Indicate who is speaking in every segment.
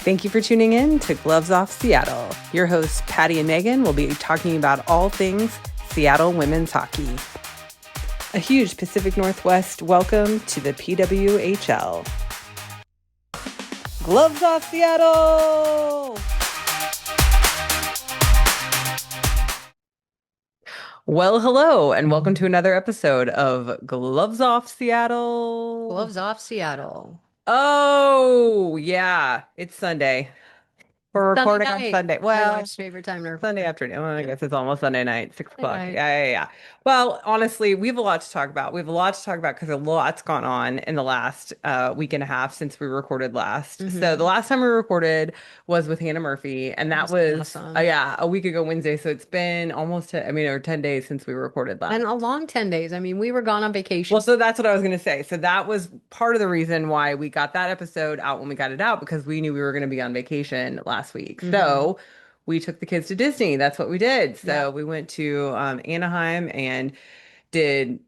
Speaker 1: Thank you for tuning in to Gloves Off Seattle. Your hosts, Patti and Meagan, will be talking about all things Seattle women's hockey. A huge Pacific Northwest welcome to the PWHL. Gloves Off Seattle! Well, hello, and welcome to another episode of Gloves Off Seattle.
Speaker 2: Gloves Off Seattle.
Speaker 1: Oh, yeah, it's Sunday. We're
Speaker 2: Sunday
Speaker 1: recording on
Speaker 2: night.
Speaker 1: Sunday.
Speaker 2: My
Speaker 1: Well,
Speaker 2: wife's favorite time to record.
Speaker 1: Sunday afternoon. Well, I guess it's almost Sunday night, 6 o'clock.
Speaker 2: Right.
Speaker 1: Yeah. Well, honestly, we have a lot to talk about. We have a lot to talk about because a lot's gone on in the last week and a half since we recorded last. So the last time we recorded was with Hannah Murphy, and that was
Speaker 2: awesome.
Speaker 1: a week ago Wednesday. So it's been almost, or 10 days since we recorded last.
Speaker 2: And a long 10 days. I mean, we were gone on vacation.
Speaker 1: Well, so that's what I was going to say. So that was part of the reason why we got that episode out when we got it out, because we knew we were going to be on vacation last week. So we took the kids to Disney. That's what we did. So we went to Anaheim and did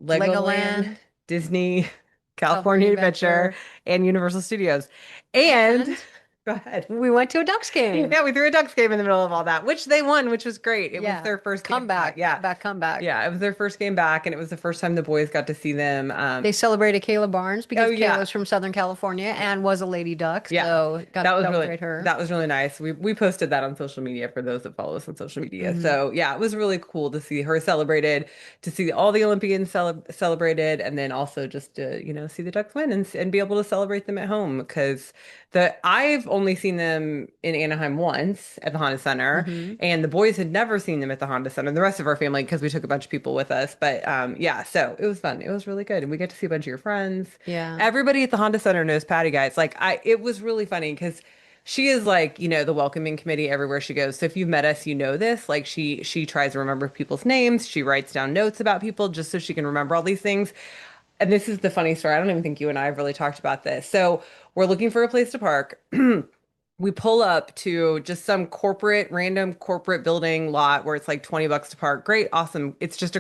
Speaker 1: Legoland, Disney, California Adventure, and Universal Studios. And go ahead.
Speaker 2: We went to a Ducks game.
Speaker 1: Yeah, we threw a Ducks game in the middle of all that, which they won, which was great. It was their first game
Speaker 2: comeback.
Speaker 1: back.
Speaker 2: Comeback.
Speaker 1: Yeah, it was their first game back, and it was the first time the boys got to see them.
Speaker 2: They celebrated Kayla Barnes because Kayla's from Southern California and was a Lady Duck.
Speaker 1: Yeah.
Speaker 2: So got
Speaker 1: that
Speaker 2: to
Speaker 1: was
Speaker 2: celebrate her.
Speaker 1: That was really nice. We posted that on social media for those that follow us on social media. So yeah, it was really cool to see her celebrated, to see all the Olympians celebrated, and then also just to, see the Ducks win and be able to celebrate them at home, because I've only seen them in Anaheim once at the Honda Center, and the boys had never seen them at the Honda Center. The rest of our family, because we took a bunch of people with us. But yeah, so it was fun. It was really good, and we get to see a bunch of your friends.
Speaker 2: Yeah.
Speaker 1: Everybody at the Honda Center knows Patty, guys. It was really funny because she is like, the welcoming committee everywhere she goes. So if you've met us, you know this. Like she tries to remember people's names. She writes down notes about people just so she can remember all these things. And this is the funny story. I don't even think you and I have really talked about this. So we're looking for a place to park. We pull up to just some random corporate building lot where it's like $20 to park. Great, awesome. It's just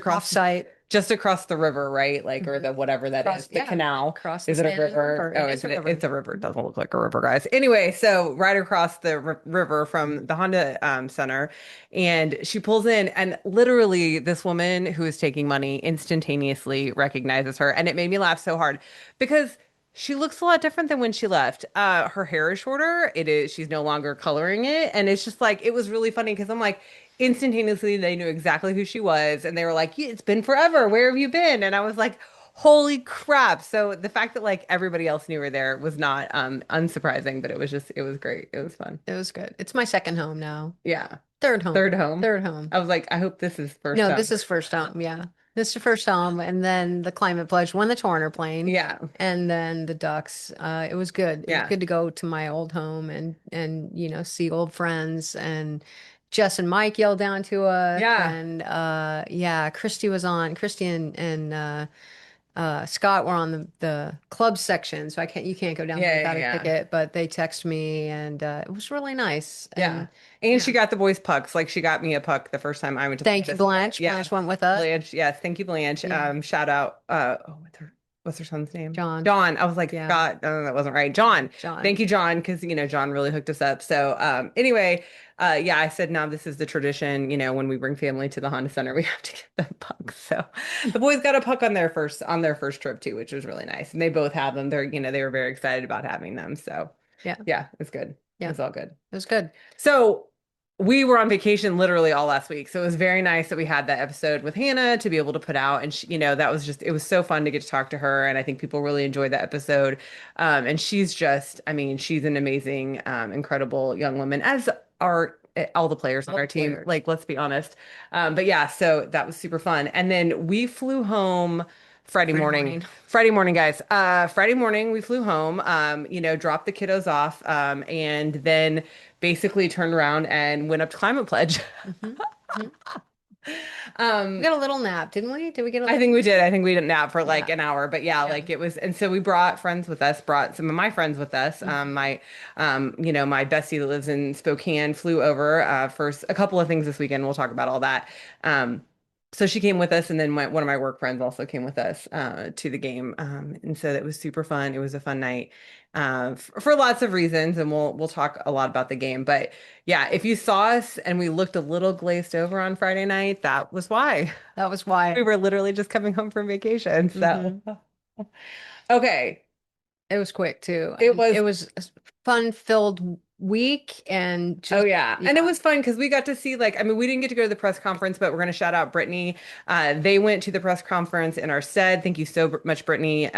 Speaker 1: just across the river, right? Like, or the whatever that is, the canal. Is it a river? Oh, it's a river. It doesn't look like a river, guys. Anyway, so right across the river from the Honda Center, and she pulls in, and literally this woman who is taking money instantaneously recognizes her, and it made me laugh so hard because she looks a lot different than when she left. Her hair is shorter. She's no longer coloring it. And it's just like, it was really funny because I'm like, instantaneously, they knew exactly who she was. And they were like, it's been forever. Where have you been? And I was like, holy crap. So the fact that like everybody else knew her there was not unsurprising, but it was great. It was fun.
Speaker 2: It was good. It's my second home now.
Speaker 1: Yeah.
Speaker 2: Third home.
Speaker 1: Third home.
Speaker 2: Third home.
Speaker 1: I was like, I hope this is first
Speaker 2: No,
Speaker 1: home.
Speaker 2: this is first home. Yeah. This is the first home, and then the Climate Pledge won the Turner plane.
Speaker 1: Yeah.
Speaker 2: And then the Ducks. It was good. It was good to go to my old home and see old friends, and Jess and Mike yelled down to us.
Speaker 1: Yeah.
Speaker 2: And Christy was on. Christy and Scott were on the club section, so you can't go down there without a ticket, but they text me, and it was really nice.
Speaker 1: And she got the boys pucks. Like, she got me a puck the first time I went to
Speaker 2: Thank you, Blanche.
Speaker 1: Yeah.
Speaker 2: Blanche went with us.
Speaker 1: Blanche, yes, thank you, Blanche. Shout out. What's her son's name?
Speaker 2: John.
Speaker 1: John. I was like, God, no, that wasn't right. John. Thank you, John, because John really hooked us up. So anyway, I said, now this is the tradition. When we bring family to the Honda Center, we have to get them pucks. So the boys got a puck on their first trip too, which was really nice. And they both have them. They were very excited about having them. So yeah, it's good. Yeah, it's all good.
Speaker 2: It was good.
Speaker 1: So we were on vacation literally all last week. So it was very nice that we had that episode with Hannah to be able to put out. And it was so fun to get to talk to her. And I think people really enjoyed that episode. And she's she's an amazing, incredible young woman, as are all the players on our team. Like, let's be honest. But yeah, so that was super fun. And then we flew home Friday morning, guys. Friday morning, we flew home, dropped the kiddos off, and then basically turned around and went up to Climate Pledge.
Speaker 2: We got a little nap, didn't we? Did we get
Speaker 1: I think we did. I think we didn't nap for like an hour, but like it was. And so we brought friends with us, brought some of my friends with us. My bestie that lives in Spokane flew over for a couple of things this weekend. We'll talk about all that. So she came with us, and then one of my work friends also came with us to the game, and so it was super fun. It was a fun night for lots of reasons, and we'll talk a lot about the game. But yeah, if you saw us and we looked a little glazed over on Friday night, that was why.
Speaker 2: That was
Speaker 1: We
Speaker 2: why.
Speaker 1: were literally just coming home from vacation. So
Speaker 2: Hmm.
Speaker 1: okay,
Speaker 2: It was quick too.
Speaker 1: it
Speaker 2: It
Speaker 1: was.
Speaker 2: was a fun-filled week and
Speaker 1: Oh
Speaker 2: just,
Speaker 1: yeah. And it
Speaker 2: yeah,
Speaker 1: was fun because we got to see like I mean we didn't get to go to the press conference, but we're going to shout out Brittany. They went to the press conference in our stead. Thank you so much, Brittany.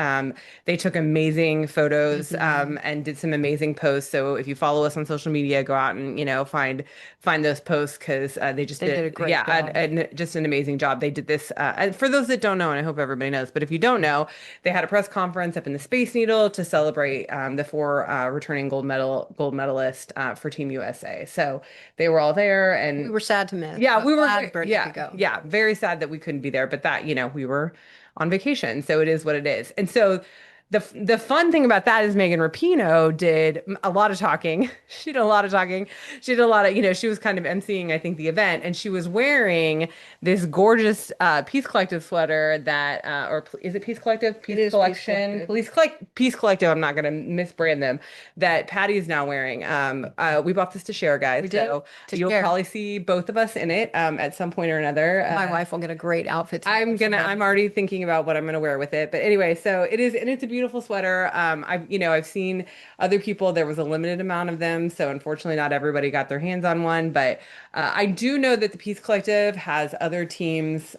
Speaker 1: They took amazing photos
Speaker 2: hmm
Speaker 1: and did some amazing posts. So if you follow us on social media, go out and find those posts because they just
Speaker 2: they
Speaker 1: did
Speaker 2: did a great job.
Speaker 1: just an amazing job. They did this and for those that don't know, and I hope everybody knows, but if you don't know, they had a press conference up in the Space Needle to celebrate the four returning gold medalists for Team USA. So they were all there,
Speaker 2: We
Speaker 1: and
Speaker 2: were sad to miss,
Speaker 1: yeah,
Speaker 2: but
Speaker 1: we were
Speaker 2: glad Brittany could go.
Speaker 1: yeah, very sad that we couldn't be there, but that, we were on vacation, so it is what it is. And so the fun thing about that is Megan Rapinoe did a lot of talking. She did a lot of talking. She did a lot of, she was kind of emceeing, I think, the event, and she was wearing this gorgeous Peace Collective sweater that, is it Peace Collective?
Speaker 2: It
Speaker 1: Peace
Speaker 2: is Peace
Speaker 1: Collection?
Speaker 2: Collective.
Speaker 1: Peace Collective. I'm not going to misbrand them. That Patty is now wearing. We bought this to share, guys.
Speaker 2: We did
Speaker 1: So
Speaker 2: to
Speaker 1: you'll
Speaker 2: share.
Speaker 1: probably see both of us in it at some point or another.
Speaker 2: My wife will get a great outfit for
Speaker 1: I'm
Speaker 2: her.
Speaker 1: already thinking about what I'm gonna wear with it. But anyway, so it is, and it's a beautiful sweater. I've seen other people, there was a limited amount of them, so unfortunately not everybody got their hands on one. But I do know that the Peace Collective has other teams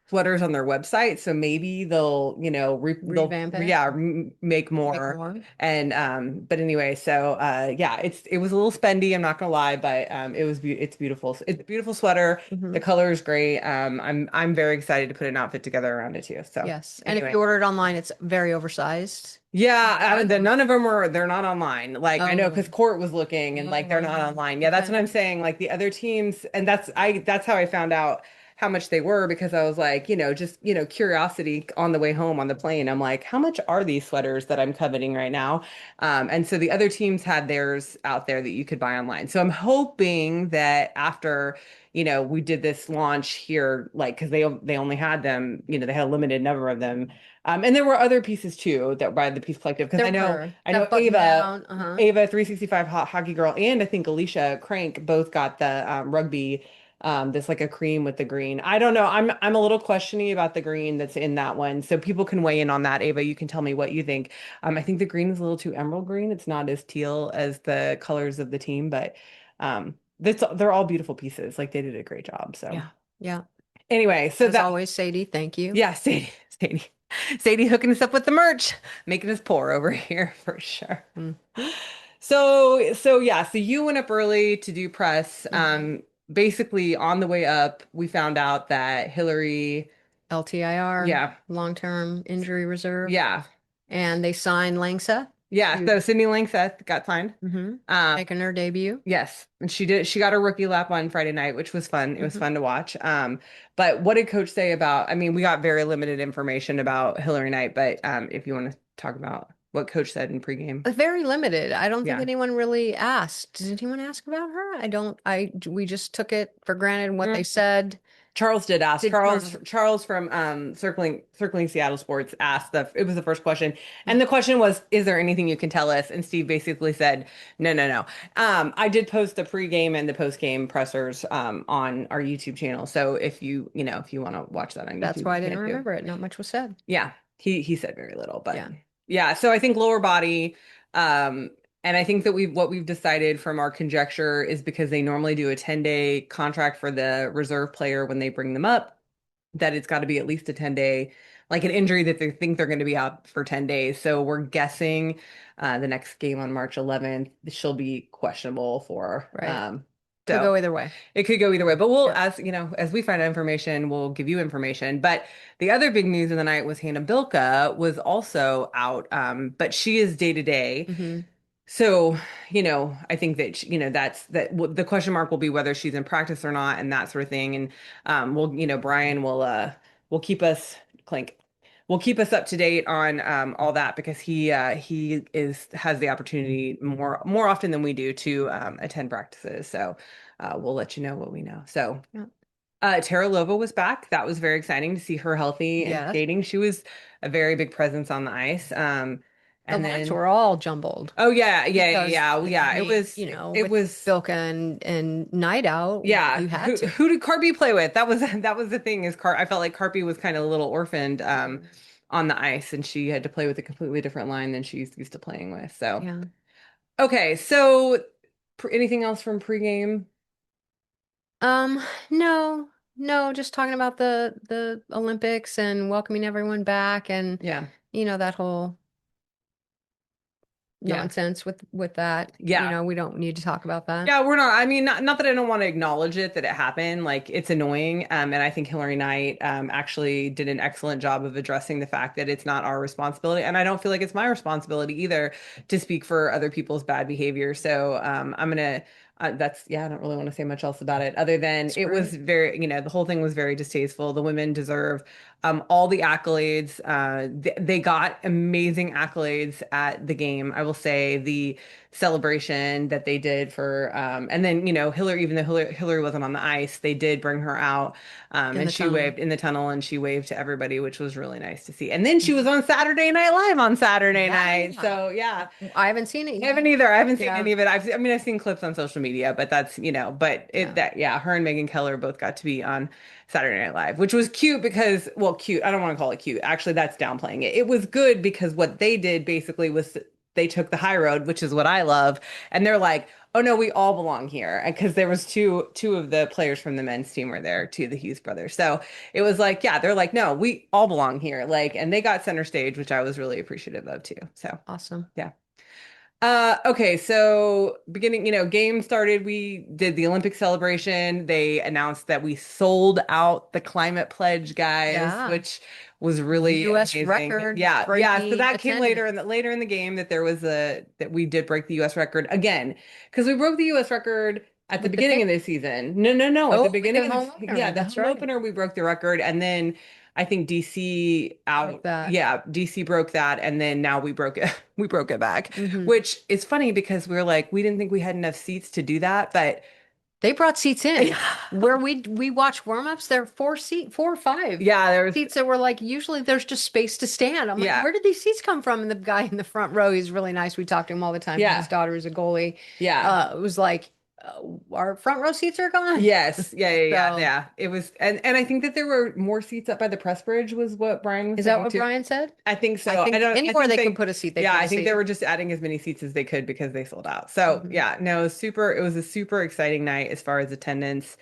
Speaker 1: sweaters on their website, so maybe
Speaker 2: Revamp it,
Speaker 1: make
Speaker 2: make
Speaker 1: more.
Speaker 2: more.
Speaker 1: And but anyway, so yeah, it was a little spendy, I'm not gonna lie, but it's beautiful. It's a beautiful sweater. The
Speaker 2: Hmm.
Speaker 1: color is great. I'm very excited to put an outfit together around it too. So
Speaker 2: Yes. And if
Speaker 1: anyway.
Speaker 2: you order it online, it's very oversized.
Speaker 1: Yeah,
Speaker 2: But
Speaker 1: none of them they're not online. Like I know because
Speaker 2: oh,
Speaker 1: Court was looking and like they're
Speaker 2: oh,
Speaker 1: not online. Yeah, that's
Speaker 2: okay.
Speaker 1: what I'm saying. Like the other teams, and that's how I found out how much they were because I was like, just, curiosity on the way home on the plane. I'm like, how much are these sweaters that I'm coveting right now? And so the other teams had theirs out there that you could buy online. So I'm hoping that after, we did this launch here, like, because they only had them, they had a limited number of them. And there were other pieces too that by the Peace Collective because
Speaker 2: There were
Speaker 1: I know
Speaker 2: that button down. Uh-huh.
Speaker 1: Ava 365 Hockey Girl, and I think Alicia Crank both got the rugby this like a cream with the green. I don't know. I'm a little questioning about the green that's in that one. So people can weigh in on that. Ava, you can tell me what you think. I think the green is a little too emerald green. It's not as teal as the colors of the team, but they're all beautiful pieces. Like they did a great job. So
Speaker 2: Yeah. Yeah.
Speaker 1: anyway, so
Speaker 2: As
Speaker 1: that
Speaker 2: always, Sadie, thank you.
Speaker 1: yeah, Sadie. Sadie hooking us up with the merch, making us poor over here for sure.
Speaker 2: Hmm.
Speaker 1: So yeah, so you went up early to do press.
Speaker 2: Hmm.
Speaker 1: Basically on the way up, we found out that Hillary,
Speaker 2: LTIR,
Speaker 1: yeah,
Speaker 2: long-term injury reserve,
Speaker 1: yeah,
Speaker 2: and they signed Langsa
Speaker 1: yeah.
Speaker 2: to
Speaker 1: So Sydney Langseth got signed. Um,
Speaker 2: making her debut.
Speaker 1: yes, and she got her rookie lap on Friday night, which was fun. It was
Speaker 2: Hmm.
Speaker 1: fun to watch. But what did Coach say about? I mean, we got very limited information about Hillary Knight, but if you want to talk about what Coach said in pregame,
Speaker 2: Very limited. I don't think
Speaker 1: yeah.
Speaker 2: anyone really asked. Did anyone ask about her? I don't. We just took it for granted what they said.
Speaker 1: Charles did ask.
Speaker 2: Did
Speaker 1: Charles from Circling Seattle Sports asked it was the first question. And the question was, is there anything you can tell us? And Steve basically said, no, no, no. I did post the pregame and the postgame pressers on our YouTube channel. So if you want to watch that on
Speaker 2: That's
Speaker 1: YouTube,
Speaker 2: why I
Speaker 1: you
Speaker 2: didn't
Speaker 1: can too.
Speaker 2: remember it. Not much was said.
Speaker 1: Yeah, he said very little, but
Speaker 2: Yeah.
Speaker 1: yeah. So I think lower body, um, and I think that what we've decided from our conjecture is because they normally do a 10-day contract for the reserve player when they bring them up, that it's got to be at least a 10-day, like an injury that they think they're going to be out for 10 days. So we're guessing the next game on March 11th, she'll be questionable for.
Speaker 2: Right. Could
Speaker 1: So
Speaker 2: go either way.
Speaker 1: it could go either way, but we'll,
Speaker 2: Yeah.
Speaker 1: as we find out information, we'll give you information. But the other big news of the night was Hannah Bilka was also out, but she is day to day.
Speaker 2: Hmm.
Speaker 1: So, I think that, the question mark will be whether she's in practice or not and that sort of thing. And Brian will keep us clink. Will keep us up to date on all that because he has the opportunity more often than we do to attend practices. So we'll let you know what we know. So
Speaker 2: Yeah.
Speaker 1: Tara Lova was back. That was very exciting to see her healthy and
Speaker 2: Yes.
Speaker 1: skating. She was a very big presence on the ice.
Speaker 2: The
Speaker 1: And
Speaker 2: lines
Speaker 1: then,
Speaker 2: were all jumbled
Speaker 1: oh yeah, yeah, yeah,
Speaker 2: because
Speaker 1: yeah, yeah. It was, it
Speaker 2: with
Speaker 1: was,
Speaker 2: Bilka and Night Out,
Speaker 1: yeah.
Speaker 2: you had to.
Speaker 1: Who did Carby play with? That was the thing. Is I felt like Carby was kind of a little orphaned
Speaker 2: Mhm.
Speaker 1: on the ice, and she had to play with a completely different line than she's used to playing with. So
Speaker 2: Yeah.
Speaker 1: okay, so anything else from pregame?
Speaker 2: Um, no, no, just talking about the Olympics and welcoming everyone back and
Speaker 1: Yeah,
Speaker 2: that whole
Speaker 1: yeah,
Speaker 2: nonsense with that.
Speaker 1: yeah.
Speaker 2: We don't need to talk about that.
Speaker 1: Yeah, we're not. I mean, not that I don't want to acknowledge it that it happened. Like it's annoying. And I think Hillary Knight actually did an excellent job of addressing the fact that it's not our responsibility. And I don't feel like it's my responsibility either to speak for other people's bad behavior. So I'm gonna that's yeah, I don't really want to say much else about it other than
Speaker 2: It's
Speaker 1: it was
Speaker 2: great.
Speaker 1: very, the whole thing was very distasteful. The women deserve all the accolades. They got amazing accolades at the game. I will say the celebration that they did for and then Hillary, even though Hillary wasn't on the ice, they did bring her out
Speaker 2: In
Speaker 1: and
Speaker 2: the
Speaker 1: she
Speaker 2: tunnel.
Speaker 1: waved in the tunnel and she waved to everybody, which was really nice to see. And then she was
Speaker 2: Mhm.
Speaker 1: on Saturday Night Live on Saturday night,
Speaker 2: Yeah.
Speaker 1: so yeah.
Speaker 2: I haven't seen it
Speaker 1: I
Speaker 2: yet.
Speaker 1: haven't either. I haven't seen
Speaker 2: Yeah.
Speaker 1: any of it. I mean, I've seen clips on social media, but that's, but it
Speaker 2: Yeah.
Speaker 1: that yeah, her and Megan Keller both got to be on Saturday Night Live, which was cute because, well, cute. I don't want to call it cute. Actually, that's downplaying it. It was good because what they did basically was they took the high road, which is what I love, and they're like, "Oh no, we all belong here." And because there was two of the players from the men's team were there, two of the Hughes brothers. So it was like, yeah, they're like, "No, we all belong here." Like, and they got center stage, which I was really appreciative of too. So,
Speaker 2: Awesome.
Speaker 1: yeah. Okay, so beginning, game started. We did the Olympic celebration. They announced that we sold out the climate pledge, guys,
Speaker 2: Yeah.
Speaker 1: which was really
Speaker 2: U.S.
Speaker 1: amazing.
Speaker 2: record
Speaker 1: Yeah, yeah. So
Speaker 2: breaking
Speaker 1: that came later
Speaker 2: attendance.
Speaker 1: later in the game that there was that we did break the U.S. record again because we broke the U.S. record at the
Speaker 2: With the
Speaker 1: beginning of
Speaker 2: pink.
Speaker 1: the season. No, no, no. At the
Speaker 2: Oh, with
Speaker 1: beginning
Speaker 2: the
Speaker 1: of
Speaker 2: home
Speaker 1: this, yeah,
Speaker 2: opener.
Speaker 1: the
Speaker 2: That's
Speaker 1: home
Speaker 2: right.
Speaker 1: opener we broke the record, and then I think DC
Speaker 2: Broke
Speaker 1: out.
Speaker 2: that.
Speaker 1: Yeah, DC broke that, and then now we broke it. We broke it back.
Speaker 2: Hmm.
Speaker 1: Which is funny because we were like, we didn't think we had enough seats to do that, but
Speaker 2: They brought seats in
Speaker 1: yeah,
Speaker 2: where we watch warm-ups. There are four or five
Speaker 1: yeah, there was,
Speaker 2: seats that were like usually there's just space to stand. I'm like,
Speaker 1: yeah,
Speaker 2: where did these seats come from? And the guy in the front row, he's really nice. We talk to him all the time. His
Speaker 1: yeah,
Speaker 2: daughter is a goalie.
Speaker 1: yeah.
Speaker 2: It was like our front row seats are gone.
Speaker 1: Yes, yeah, yeah, yeah,
Speaker 2: So
Speaker 1: yeah. It was, and I think that there were more seats up by the press bridge, was what Brian was
Speaker 2: is that
Speaker 1: saying
Speaker 2: what
Speaker 1: too.
Speaker 2: Brian said?
Speaker 1: I think
Speaker 2: I
Speaker 1: so.
Speaker 2: think
Speaker 1: I
Speaker 2: anywhere
Speaker 1: think
Speaker 2: they can
Speaker 1: they,
Speaker 2: put a seat, they
Speaker 1: yeah,
Speaker 2: put a
Speaker 1: I think they
Speaker 2: seat.
Speaker 1: were just adding as many seats as they could because they sold out. So
Speaker 2: Hmm.
Speaker 1: yeah, no, it was a super exciting night as far as attendance.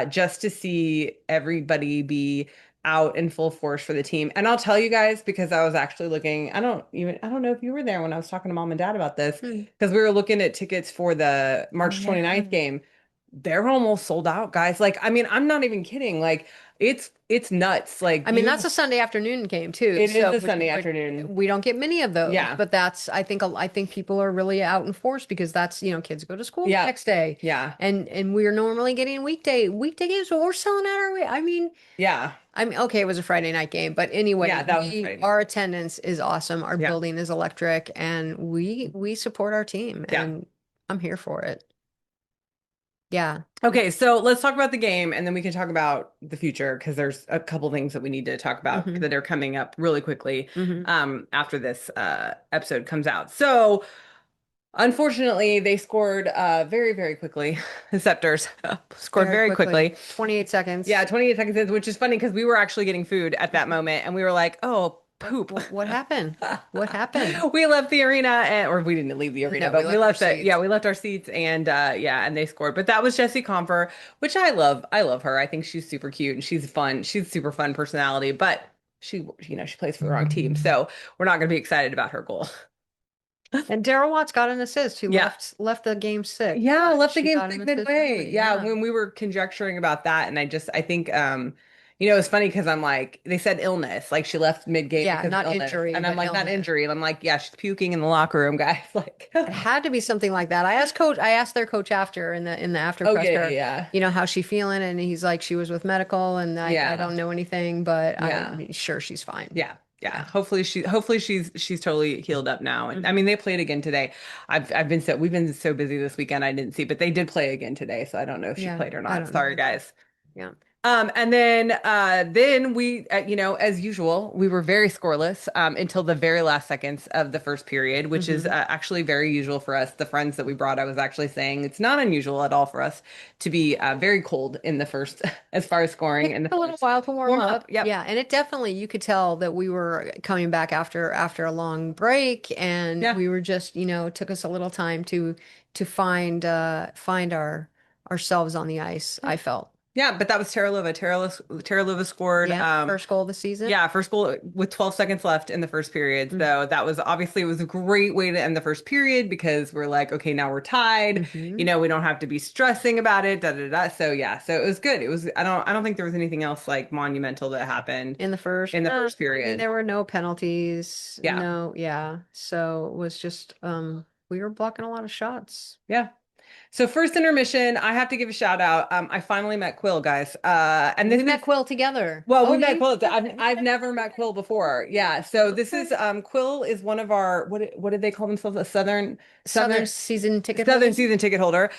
Speaker 1: Just to see everybody be out in full force for the team. And I'll tell you guys, because I was actually looking, I don't know if you were there when I was talking to mom and dad about this,
Speaker 2: Hmm.
Speaker 1: because we were looking at tickets for the
Speaker 2: Oh
Speaker 1: March 29th
Speaker 2: yeah.
Speaker 1: game. They're almost sold out, guys. Like, I mean, I'm not even kidding. Like, it's nuts. Like
Speaker 2: I mean, that's a Sunday afternoon game too,
Speaker 1: it is
Speaker 2: so
Speaker 1: a
Speaker 2: which,
Speaker 1: Sunday
Speaker 2: which
Speaker 1: afternoon.
Speaker 2: we don't get many of those.
Speaker 1: Yeah.
Speaker 2: But that's I think people are really out in force because that's kids go to school the
Speaker 1: Yeah.
Speaker 2: next day,
Speaker 1: Yeah.
Speaker 2: and we're normally getting weekday games, but we're selling out our way.
Speaker 1: Yeah.
Speaker 2: I mean, okay, it was a Friday night game, but anyway,
Speaker 1: Yeah. That was
Speaker 2: we
Speaker 1: exciting.
Speaker 2: our attendance is awesome, our
Speaker 1: Yeah.
Speaker 2: building is electric, and we support our team,
Speaker 1: Yeah.
Speaker 2: and I'm here for it. Yeah.
Speaker 1: Okay, so let's talk about the game and then we can talk about the future because there's a couple things that we need to talk about
Speaker 2: Hmm.
Speaker 1: that are coming up really quickly
Speaker 2: Hmm.
Speaker 1: after this episode comes out. So unfortunately, they scored very, very quickly. The Scepters scored
Speaker 2: Very
Speaker 1: very
Speaker 2: quickly,
Speaker 1: quickly.
Speaker 2: 28
Speaker 1: Yeah,
Speaker 2: seconds.
Speaker 1: 28 seconds in, which is funny because we were actually getting food at that moment and we were like, oh, poop.
Speaker 2: What happened? What happened?
Speaker 1: We left the arena or we didn't leave the arena,
Speaker 2: No, we
Speaker 1: but we
Speaker 2: left our
Speaker 1: left it. Yeah,
Speaker 2: seats.
Speaker 1: we left our seats and yeah, and they scored. But that was Jessie Comfer, which I love. I love her. I think she's super cute and she's fun. She's super fun personality, but she plays for the wrong team. So we're not going to be excited about her goal.
Speaker 2: And Daryl Watts got an assist who
Speaker 1: Yeah.
Speaker 2: left the game sick,
Speaker 1: Yeah,
Speaker 2: but
Speaker 1: left the
Speaker 2: she
Speaker 1: game
Speaker 2: got an
Speaker 1: sick
Speaker 2: assist
Speaker 1: midway.
Speaker 2: early.
Speaker 1: Yeah,
Speaker 2: Yeah.
Speaker 1: when we were conjecturing about that, and I think it's funny because I'm like, they said illness, like she left mid-game
Speaker 2: Yeah,
Speaker 1: because of
Speaker 2: not
Speaker 1: illness.
Speaker 2: injury,
Speaker 1: And I'm
Speaker 2: but
Speaker 1: like, not
Speaker 2: illness.
Speaker 1: injury. And I'm like, yeah, she's puking in the locker room, guys. Like,
Speaker 2: It had to be something like that. I asked their coach after in the after
Speaker 1: oh yeah,
Speaker 2: presser,
Speaker 1: yeah,
Speaker 2: how's she feeling? And he's like, she was with medical and I
Speaker 1: yeah,
Speaker 2: don't know anything, but
Speaker 1: yeah,
Speaker 2: I'm sure she's fine.
Speaker 1: yeah, yeah.
Speaker 2: Yeah.
Speaker 1: Hopefully she's totally healed up now. And I
Speaker 2: Hmm.
Speaker 1: mean, they played again today. We've been so busy this weekend I didn't see, but they did play again today, so I don't know if she
Speaker 2: Yeah.
Speaker 1: played or
Speaker 2: I
Speaker 1: not.
Speaker 2: don't know
Speaker 1: Sorry,
Speaker 2: either.
Speaker 1: guys.
Speaker 2: Yeah.
Speaker 1: And then we, as usual, we were very scoreless until the very last seconds of the first period, which is
Speaker 2: Hmm.
Speaker 1: actually very usual for us. The friends that we brought, I was actually saying it's not unusual at all for us to be very cold in the first, as far as scoring
Speaker 2: Take
Speaker 1: in the
Speaker 2: a little
Speaker 1: first
Speaker 2: while to warm
Speaker 1: warm up.
Speaker 2: up.
Speaker 1: Yep.
Speaker 2: Yeah, and it definitely you could tell that we were coming back after a long break, and
Speaker 1: Yeah.
Speaker 2: we were just, it took us a little time to find ourselves on the ice,
Speaker 1: Yeah.
Speaker 2: I felt.
Speaker 1: Yeah. But that was Terra Lova. Terra Lova scored.
Speaker 2: Yeah, first goal of the season.
Speaker 1: Yeah, first goal with 12 seconds left in the first period. So that was obviously it was a great way to end the first period because we're like, okay, now we're tied.
Speaker 2: Mm-hmm.
Speaker 1: We don't have to be stressing about it, da da da. So yeah, so it was good. It was I don't think there was anything else like monumental that happened
Speaker 2: In the first,
Speaker 1: in the first
Speaker 2: I mean,
Speaker 1: period.
Speaker 2: there were no penalties,
Speaker 1: Yeah.
Speaker 2: no, yeah. So it was just, we were blocking a lot of shots.
Speaker 1: Yeah. So first intermission, I have to give a shout out. I finally met Quill, guys. And
Speaker 2: We
Speaker 1: this
Speaker 2: met
Speaker 1: is
Speaker 2: Quill together.
Speaker 1: Well,
Speaker 2: Oh,
Speaker 1: we met
Speaker 2: you,
Speaker 1: Quill.
Speaker 2: you,
Speaker 1: I've
Speaker 2: you
Speaker 1: I've
Speaker 2: met
Speaker 1: never
Speaker 2: Quill.
Speaker 1: met Quill before. Yeah. So this is
Speaker 2: Okay.
Speaker 1: Quill is one of our what did they call themselves? A
Speaker 2: Southern
Speaker 1: Southern
Speaker 2: season ticket
Speaker 1: Southern
Speaker 2: holder.
Speaker 1: season ticket holder.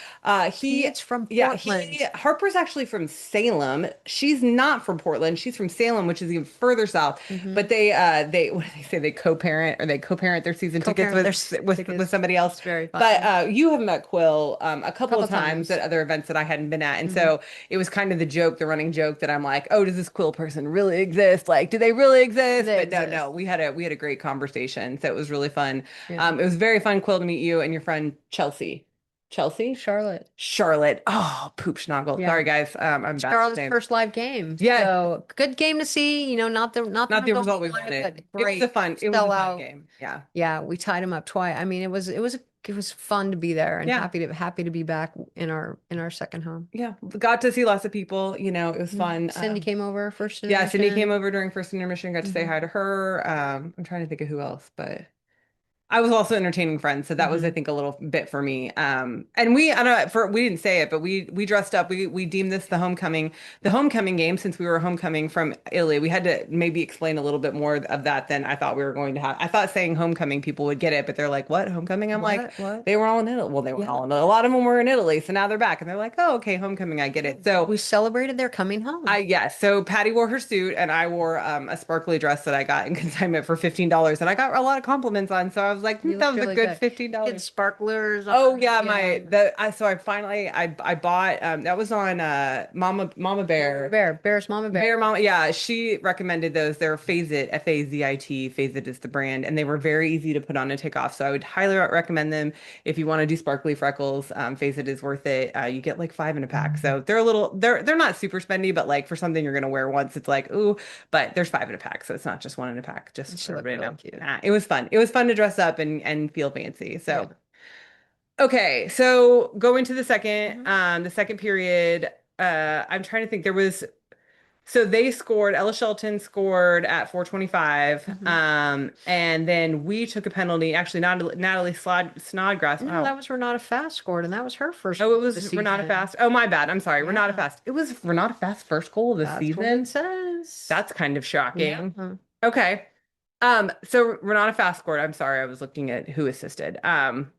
Speaker 2: He
Speaker 1: He
Speaker 2: is from
Speaker 1: yeah,
Speaker 2: Portland.
Speaker 1: Harper's actually from Salem. She's not from Portland. She's from Salem, which is even further south.
Speaker 2: Mm-hmm.
Speaker 1: But they what do they say? They co-parent or they co-parent their season tickets
Speaker 2: Co-parent their
Speaker 1: with
Speaker 2: tickets.
Speaker 1: somebody else.
Speaker 2: It's very
Speaker 1: But
Speaker 2: funny.
Speaker 1: you have met Quill a
Speaker 2: A
Speaker 1: couple
Speaker 2: couple
Speaker 1: of times at
Speaker 2: times.
Speaker 1: other events that I hadn't been at, and
Speaker 2: Hmm.
Speaker 1: so it was kind of the joke, the running joke that I'm like, oh, does this Quill person really exist? Like, do they really exist?
Speaker 2: They
Speaker 1: But no,
Speaker 2: exist.
Speaker 1: no, we had a great conversation, so it was really fun.
Speaker 2: Yeah.
Speaker 1: It was very fun, Quill, to meet you and your friend Chelsea. Chelsea?
Speaker 2: Charlotte.
Speaker 1: Charlotte. Oh, poop schnoggle.
Speaker 2: Yeah.
Speaker 1: Sorry, guys. I'm bad at
Speaker 2: Charlotte's
Speaker 1: names.
Speaker 2: first live game.
Speaker 1: Yeah,
Speaker 2: So good game to see. Not the
Speaker 1: not the
Speaker 2: result
Speaker 1: result
Speaker 2: we
Speaker 1: we
Speaker 2: wanted,
Speaker 1: wanted.
Speaker 2: but
Speaker 1: It was a
Speaker 2: great
Speaker 1: fun. It was a fun
Speaker 2: sellout.
Speaker 1: game. Yeah.
Speaker 2: Yeah, we tied him up twice. I mean, it was fun to be there and
Speaker 1: Yeah.
Speaker 2: happy to be back in our second home.
Speaker 1: Yeah. Got to see lots of people. It was
Speaker 2: Mhm.
Speaker 1: fun.
Speaker 2: Cindy came over first
Speaker 1: Yeah, Cindy came
Speaker 2: intermission.
Speaker 1: over during first intermission, got to say
Speaker 2: Hmm.
Speaker 1: hi to her. I'm trying to think of who else, but I was also entertaining friends, so that was, I
Speaker 2: Hmm.
Speaker 1: think, a little bit for me. And I don't know, we didn't say it, but we dressed up. We deemed this the homecoming game since we were homecoming from Italy. We had to maybe explain a little bit more of that than I thought we were going to have. I thought saying homecoming people would get it, but they're like, "What homecoming?" I'm like,
Speaker 2: What?
Speaker 1: "They were all in Italy." Well, they weren't
Speaker 2: Yeah.
Speaker 1: all in Italy. A lot of them were in Italy, so now they're back, and they're like, "Oh, okay, homecoming. I get
Speaker 2: Yeah.
Speaker 1: it." So
Speaker 2: We celebrated their coming home.
Speaker 1: yes. So Patty wore her suit and I wore a sparkly dress that I got in consignment for $15 and I got a lot of compliments on. So I was like,
Speaker 2: You
Speaker 1: that
Speaker 2: looked
Speaker 1: was a
Speaker 2: really
Speaker 1: good
Speaker 2: good. Did
Speaker 1: $15."
Speaker 2: sparklers
Speaker 1: Oh
Speaker 2: on?
Speaker 1: yeah,
Speaker 2: Yeah.
Speaker 1: so I finally I bought that was on Mama Bear.
Speaker 2: Bear's Mama Bear.
Speaker 1: Bear Mama, yeah, she recommended those. They're Phase It, Fazit. Phase It is the brand, and they were very easy to put on and take off. So I would highly recommend them if you want to do sparkly freckles. Phase It is worth it. You get like five in a pack, so they're not super spendy, but like for something you're gonna wear once, it's like ooh. But there's five in a pack, so it's not just one in a pack. Just
Speaker 2: She
Speaker 1: for
Speaker 2: looked
Speaker 1: everybody to
Speaker 2: really
Speaker 1: know.
Speaker 2: cute.
Speaker 1: It was fun. It was fun to dress up and feel fancy.
Speaker 2: Yeah.
Speaker 1: So. Okay, so go into
Speaker 2: Hmm.
Speaker 1: the second period. I'm trying to think. So they scored. Ella Shelton scored at 4:25,
Speaker 2: Hmm.
Speaker 1: and then we took a penalty. Actually, not Natalie Snodgrass.
Speaker 2: No,
Speaker 1: Wow.
Speaker 2: that was Renata Fast scored, and that was her first
Speaker 1: Oh, it
Speaker 2: goal of the
Speaker 1: was Renata
Speaker 2: season.
Speaker 1: Fast. Oh, my bad. I'm sorry, Renata
Speaker 2: Yeah,
Speaker 1: Fast. It was Renata Fast's first goal of the
Speaker 2: that's what it
Speaker 1: season.
Speaker 2: says.
Speaker 1: That's kind of
Speaker 2: Yeah.
Speaker 1: shocking. Okay. So Renata Fast scored. I'm sorry, I was looking at who assisted.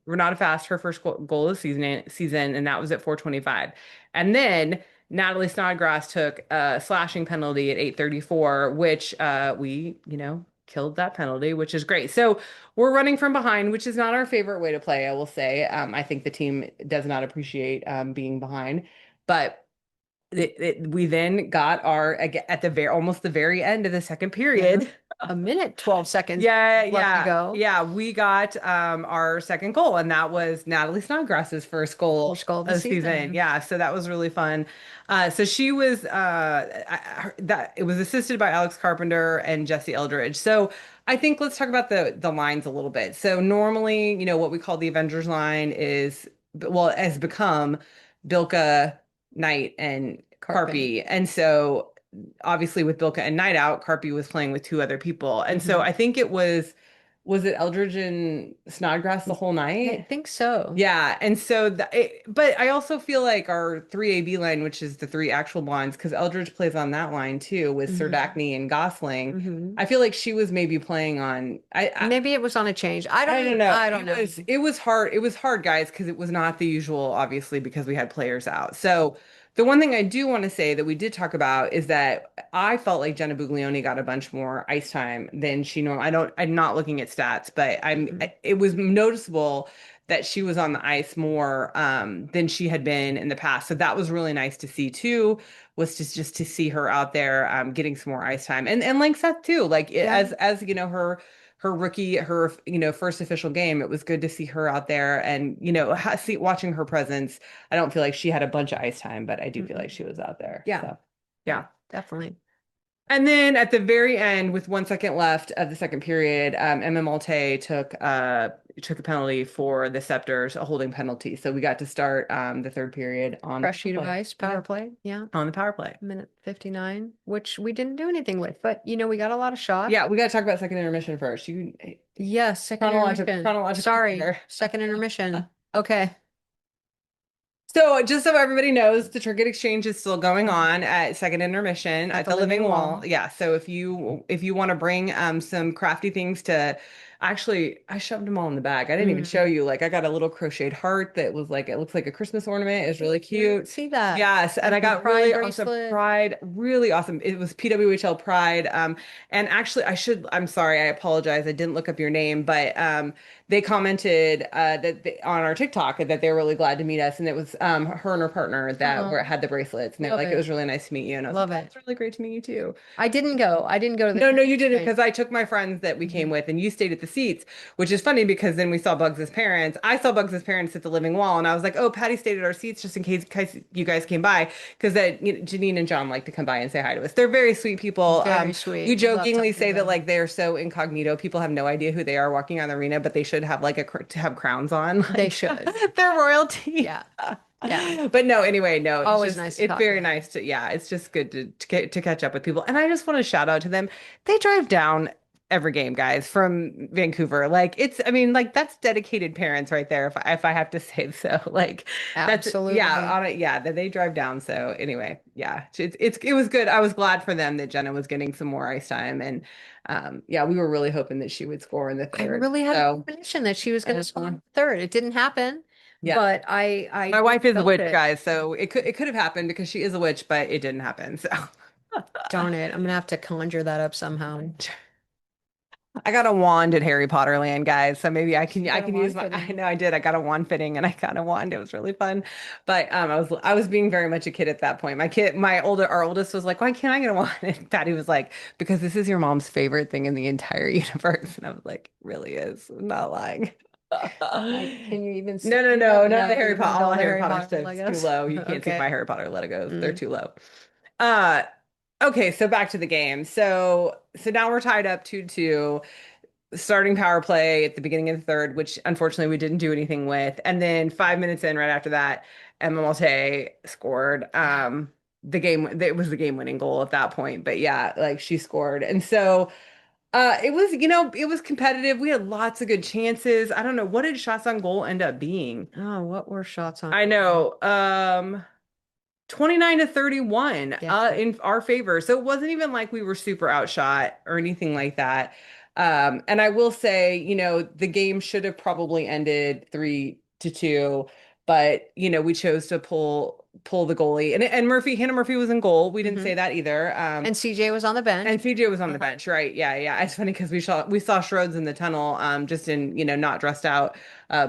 Speaker 1: Renata Fast, her first goal of the season, and that was at 4:25. And then Natalie Snodgrass took a slashing penalty at 8:34, which we, killed that penalty, which is great. So we're running from behind, which is not our favorite way to play, I will say. I think the team does not appreciate being behind, but we then got at the very almost the very end of the second
Speaker 2: Yeah.
Speaker 1: period.
Speaker 2: A minute, 12 seconds
Speaker 1: Yeah,
Speaker 2: left to
Speaker 1: yeah,
Speaker 2: go.
Speaker 1: yeah. We got our second goal, and that was Natalie Snodgrass's first goal
Speaker 2: First goal of the
Speaker 1: of the season.
Speaker 2: season.
Speaker 1: Yeah, so that was really fun. So she was that it was assisted by Alex Carpenter and Jesse Eldridge. So I think let's talk about the lines a little bit. So normally, what we call the Avengers line is has become Bilka, Knight, and
Speaker 2: Carpin.
Speaker 1: Carpy, and so obviously with Bilka and Night Out, Carpy was playing with two other people. And so
Speaker 2: Hmm.
Speaker 1: I think was it Eldridge and Snodgrass the whole
Speaker 2: I
Speaker 1: night?
Speaker 2: think so.
Speaker 1: Yeah. And so, but I also feel like our 3AB line, which is the three actual blondes, because Eldridge plays on that line too with
Speaker 2: Hmm.
Speaker 1: Serdachny and Gosling.
Speaker 2: Hmm.
Speaker 1: I feel like she was maybe playing on,
Speaker 2: Maybe it was on a change. I
Speaker 1: I don't
Speaker 2: don't
Speaker 1: know.
Speaker 2: I don't know.
Speaker 1: It was hard. It was hard, guys, because it was not the usual, obviously, because we had players out. So The one thing I do want to say that we did talk about is that I felt like Jenna Buglioni got a bunch more ice time than she normally. I'm not looking at stats, but
Speaker 2: Mhm.
Speaker 1: it was noticeable that she was on the ice more than she had been in the past. So that was really nice to see too, was just to see her out there getting some more ice time. And like Seth too, like
Speaker 2: Yeah.
Speaker 1: as you know, her rookie, her first official game, it was good to see her out there and see watching her presence. I don't feel like she had a bunch of ice time, but I do feel like
Speaker 2: Mhm.
Speaker 1: she was out there.
Speaker 2: Yeah.
Speaker 1: So,
Speaker 2: Yeah,
Speaker 1: yeah.
Speaker 2: definitely.
Speaker 1: And then at the very end, with 1 second left of the second period, Emma Malte took a penalty for the Scepters, a holding penalty. So we got to start the third period on the
Speaker 2: Fresh
Speaker 1: power
Speaker 2: sheet of
Speaker 1: play.
Speaker 2: ice,
Speaker 1: Yeah,
Speaker 2: power play. Yeah.
Speaker 1: on the power play.
Speaker 2: Minute 59, which we didn't do anything with, but we got a lot of shots.
Speaker 1: Yeah, we got to talk about second intermission first. You
Speaker 2: Yes, second
Speaker 1: chronological
Speaker 2: intermission.
Speaker 1: chronological
Speaker 2: Sorry,
Speaker 1: order.
Speaker 2: second intermission. Okay.
Speaker 1: So just so everybody knows, the Trinket Exchange is still going on at second intermission
Speaker 2: At
Speaker 1: at
Speaker 2: the
Speaker 1: the Living
Speaker 2: Living
Speaker 1: Wall.
Speaker 2: Wall.
Speaker 1: Yeah. So if you want to bring some crafty things to, actually, I shoved them all in the bag. I didn't even show
Speaker 2: Mm.
Speaker 1: you. Like I got a little crocheted heart that was like it looks like a Christmas ornament. It's really
Speaker 2: I didn't
Speaker 1: cute.
Speaker 2: see that.
Speaker 1: Yes, and I
Speaker 2: And the
Speaker 1: got
Speaker 2: pride
Speaker 1: really awesome
Speaker 2: bracelet.
Speaker 1: Pride, really awesome. It was PWHL Pride. And actually, I'm sorry, I apologize. I didn't look up your name, but they commented on our TikTok that they were really glad to meet us, and it was her and her partner that
Speaker 2: Oh,
Speaker 1: had the bracelets, and they're
Speaker 2: love
Speaker 1: like, it was
Speaker 2: it.
Speaker 1: really nice to meet you, and I was like,
Speaker 2: Love
Speaker 1: oh,
Speaker 2: it.
Speaker 1: it's really great to meet you too.
Speaker 2: I didn't go. I didn't go to the
Speaker 1: No, no,
Speaker 2: Trinket
Speaker 1: you didn't
Speaker 2: Exchange.
Speaker 1: because I took my friends that we came
Speaker 2: Mhm.
Speaker 1: with and you stayed at the seats, which is funny because then we saw Bugs' parents. I saw Bugs' parents at the living wall and I was like, oh, Patty stayed at our seats just in case you guys came by because Janine and John like to come by and say hi to us. They're very sweet people.
Speaker 2: Very
Speaker 1: We
Speaker 2: sweet. We love
Speaker 1: jokingly
Speaker 2: talking to
Speaker 1: say that
Speaker 2: them.
Speaker 1: like they're so incognito. People have no idea who they are walking on the arena, but they should have like to have crowns on.
Speaker 2: They
Speaker 1: Like
Speaker 2: should.
Speaker 1: they're royalty.
Speaker 2: Yeah. Yeah.
Speaker 1: But no, anyway, no,
Speaker 2: Always nice to
Speaker 1: it's
Speaker 2: talk to
Speaker 1: very
Speaker 2: them.
Speaker 1: nice to yeah, it's just good to catch up with people. And I just want to shout out to them. They drive down every game, guys, from Vancouver. Like it's I mean, like that's dedicated parents right there if I have to say so. Like that's yeah,
Speaker 2: Absolutely.
Speaker 1: on it yeah, that they drive down. So anyway, yeah, it was good. I was glad for them that Jenna was getting some more ice time and yeah, we were really hoping that she would score in the
Speaker 2: I
Speaker 1: third.
Speaker 2: really had a
Speaker 1: So
Speaker 2: premonition that she was going to score
Speaker 1: uh,
Speaker 2: third. It didn't happen,
Speaker 1: yeah.
Speaker 2: but I
Speaker 1: My wife
Speaker 2: just
Speaker 1: is a
Speaker 2: felt
Speaker 1: witch,
Speaker 2: it.
Speaker 1: guys, so it could have happened because she is a witch, but it didn't happen. So
Speaker 2: Darn it. I'm gonna have to conjure that up somehow.
Speaker 1: I got a wand at Harry Potter Land, guys. So maybe I can
Speaker 2: You
Speaker 1: I
Speaker 2: got a
Speaker 1: can use
Speaker 2: wand
Speaker 1: my I
Speaker 2: fitting.
Speaker 1: know I did. I got a wand fitting and I got a wand. It was really fun. But I was being very much a kid at that point. Our oldest was like, why can't I get a wand? And Patty was like, because this is your mom's favorite thing in the entire universe. And I was like, really is. I'm not lying.
Speaker 2: Can you even see
Speaker 1: No, no,
Speaker 2: any of
Speaker 1: no,
Speaker 2: them?
Speaker 1: none of
Speaker 2: No,
Speaker 1: the Harry
Speaker 2: you've
Speaker 1: Potter,
Speaker 2: moved
Speaker 1: all
Speaker 2: all
Speaker 1: the
Speaker 2: the
Speaker 1: Harry
Speaker 2: Harry
Speaker 1: Potter
Speaker 2: Potter
Speaker 1: stuff's too
Speaker 2: Legos.
Speaker 1: low. You can't see my
Speaker 2: Okay.
Speaker 1: Harry Potter Legos. They're
Speaker 2: Mm.
Speaker 1: too low. Uh, okay, so back to the game. So now we're tied up 2-2, starting power play at the beginning of the third, which unfortunately we didn't do anything with. And then 5 minutes in, right after that, Emma Malte scored.
Speaker 2: Yeah.
Speaker 1: The game, it was the game-winning goal at that point. But yeah, like she scored. And so it was, it was competitive. We had lots of good chances. I don't know, what did shots on goal end up being?
Speaker 2: Oh, what were shots on
Speaker 1: I
Speaker 2: goal?
Speaker 1: know. 29-31
Speaker 2: Yeah.
Speaker 1: in our favor. So it wasn't even like we were super outshot or anything like that. And I will say, the game should have probably ended 3-2, but we chose to pull the goalie. And Hannah Murphy was in goal. We didn't say
Speaker 2: Hmm.
Speaker 1: that either.
Speaker 2: And CJ was on the bench.
Speaker 1: And CJ was on the
Speaker 2: Uh-huh.
Speaker 1: bench, right? Yeah, yeah. It's funny because we saw Schroeds in the tunnel, just in, not dressed out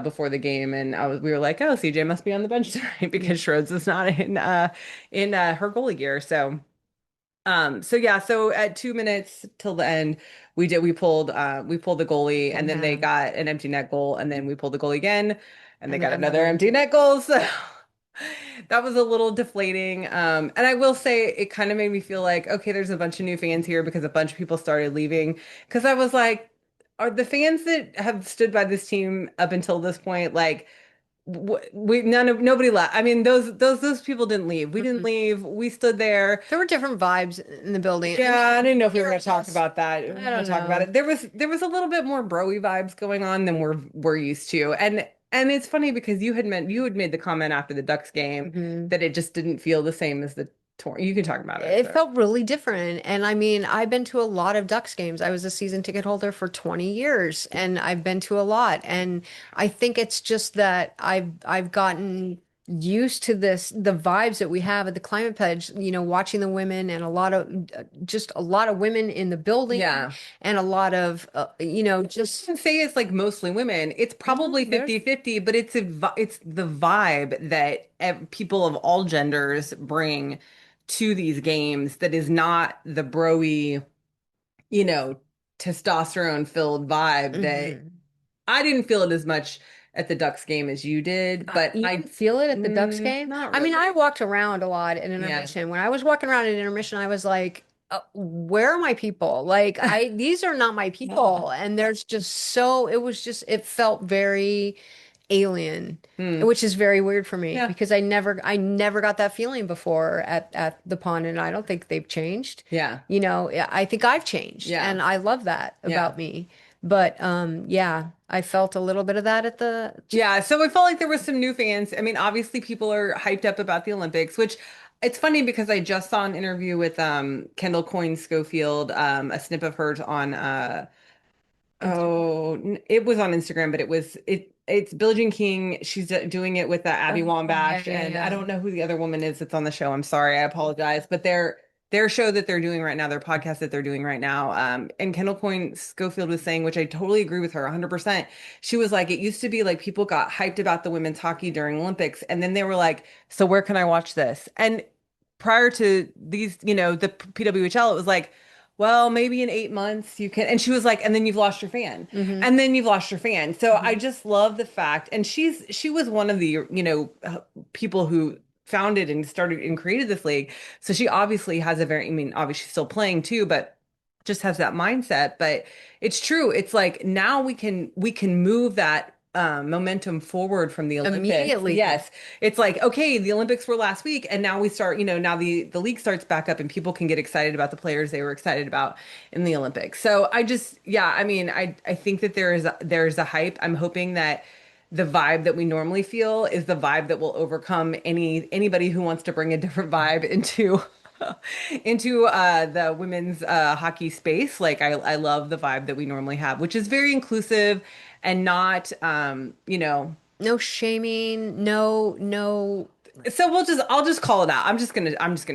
Speaker 1: before the game, and we were like, oh, CJ must be on the bench tonight
Speaker 2: Yeah.
Speaker 1: because Schroeds is not in her goalie gear. So yeah, so at 2 minutes till the end, we pulled the goalie, and then they
Speaker 2: Yeah.
Speaker 1: got an empty net goal, and then we pulled the goalie again, and they
Speaker 2: And
Speaker 1: got
Speaker 2: then
Speaker 1: another
Speaker 2: another
Speaker 1: empty
Speaker 2: empty.
Speaker 1: net goal. So that was a little deflating. And I will say it kind of made me feel like, okay, there's a bunch of new fans here because a bunch of people started leaving. Because I was like, are the fans that have stood by this team up until this point like nobody left. I mean, those people didn't leave. We didn't
Speaker 2: Mm-mm.
Speaker 1: leave. We stood there.
Speaker 2: There were different vibes in the building. I
Speaker 1: Yeah, I
Speaker 2: mean,
Speaker 1: didn't know if we were
Speaker 2: here
Speaker 1: going
Speaker 2: it
Speaker 1: to talk
Speaker 2: is.
Speaker 1: about that. We were
Speaker 2: I
Speaker 1: going to
Speaker 2: don't
Speaker 1: talk about
Speaker 2: know.
Speaker 1: it. There was a little bit more broy vibes going on than we're used to. And it's funny because you had made the comment after the Ducks game
Speaker 2: Hmm.
Speaker 1: that it just didn't feel the same as the tour. You can talk about it.
Speaker 2: It
Speaker 1: So.
Speaker 2: felt really different. And I mean, I've been to a lot of Ducks games. I was a season ticket holder for 20 years and I've been to a lot. And I think it's just that I've gotten used to this, the vibes that we have at the Climate Pledge, watching the women and just a lot of women in the building
Speaker 1: Yeah.
Speaker 2: and a lot of, just,
Speaker 1: Wouldn't say it's like mostly women. It's probably
Speaker 2: there's
Speaker 1: 50-50, but it's the vibe that people of all genders bring to these games that is not the broy, you know, testosterone filled vibe that
Speaker 2: Mhm.
Speaker 1: I didn't feel it as much at the Ducks game as you did, but
Speaker 2: You didn't feel it at the Ducks game?
Speaker 1: not
Speaker 2: I mean,
Speaker 1: really.
Speaker 2: I walked around a lot in
Speaker 1: Yeah.
Speaker 2: intermission. When I was walking around in intermission, I was like, where are my people? Like, these are not my people. And there's just it was just, it felt very alien,
Speaker 1: Hmm.
Speaker 2: which is very weird for me
Speaker 1: Yeah.
Speaker 2: because I never got that feeling before at the pond, and I don't think they've changed.
Speaker 1: Yeah.
Speaker 2: I think I've changed,
Speaker 1: Yeah.
Speaker 2: and I love that
Speaker 1: Yeah.
Speaker 2: about me. But yeah, I felt a little bit of that at the just
Speaker 1: Yeah, so I felt like there was some new fans. I mean, obviously people are hyped up about the Olympics, which it's funny because I just saw an interview with Kendall Coyne Schofield, a snip of hers on
Speaker 2: Instagram.
Speaker 1: It was on Instagram, but it's Billie Jean King. She's doing it with Abby
Speaker 2: Oh, yeah,
Speaker 1: Wambach,
Speaker 2: yeah,
Speaker 1: and I
Speaker 2: yeah.
Speaker 1: don't know who the other woman is that's on the show. I'm sorry, I apologize, but their show that they're doing right now, their podcast that they're doing right now, and Kendall Coyne Schofield was saying, which I totally agree with her 100%. She was like, it used to be like people got hyped about the women's hockey during Olympics, and then they were like, so where can I watch this? And prior to these, the PWHL, it was like, well, maybe in 8 months you can. And she was like, and then you've lost your fan.
Speaker 2: Hmm.
Speaker 1: And then you've lost your fan. So I
Speaker 2: Hmm.
Speaker 1: just love the fact, and she was one of the, people who founded and started and created this league. So she obviously has a very, I mean, obviously she's still playing too, but just has that mindset. But it's true. It's like now we can move that momentum forward from the Olympics.
Speaker 2: Immediately.
Speaker 1: Yes. It's like, okay, the Olympics were last week, and now we start, now the league starts back up and people can get excited about the players they were excited about in the Olympics. So I just, yeah, I mean, I think that there's a hype. I'm hoping that the vibe that we normally feel is the vibe that will overcome anybody who wants to bring a different vibe into into the women's hockey space. Like I love the vibe that we normally have, which is very inclusive and not
Speaker 2: No shaming, no.
Speaker 1: so I'll just call it out. I'm just gonna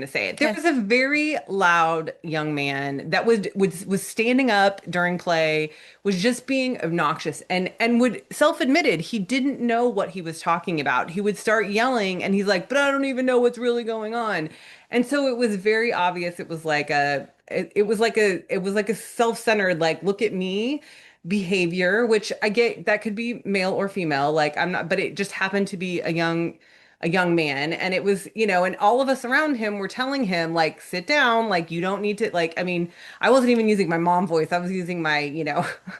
Speaker 1: say it. There
Speaker 2: Okay.
Speaker 1: was a very loud young man that was standing up during play, was just being obnoxious and would self-admitted he didn't know what he was talking about. He would start yelling and he's like, but I don't even know what's really going on. And so it was very obvious it was like a self-centered, like, look at me behavior, which I get that could be male or female. Like I'm not, but it just happened to be a young man, and it was, and all of us around him were telling him, like, sit down, like, you don't need to, like, I mean, I wasn't even using my mom voice. I was using my,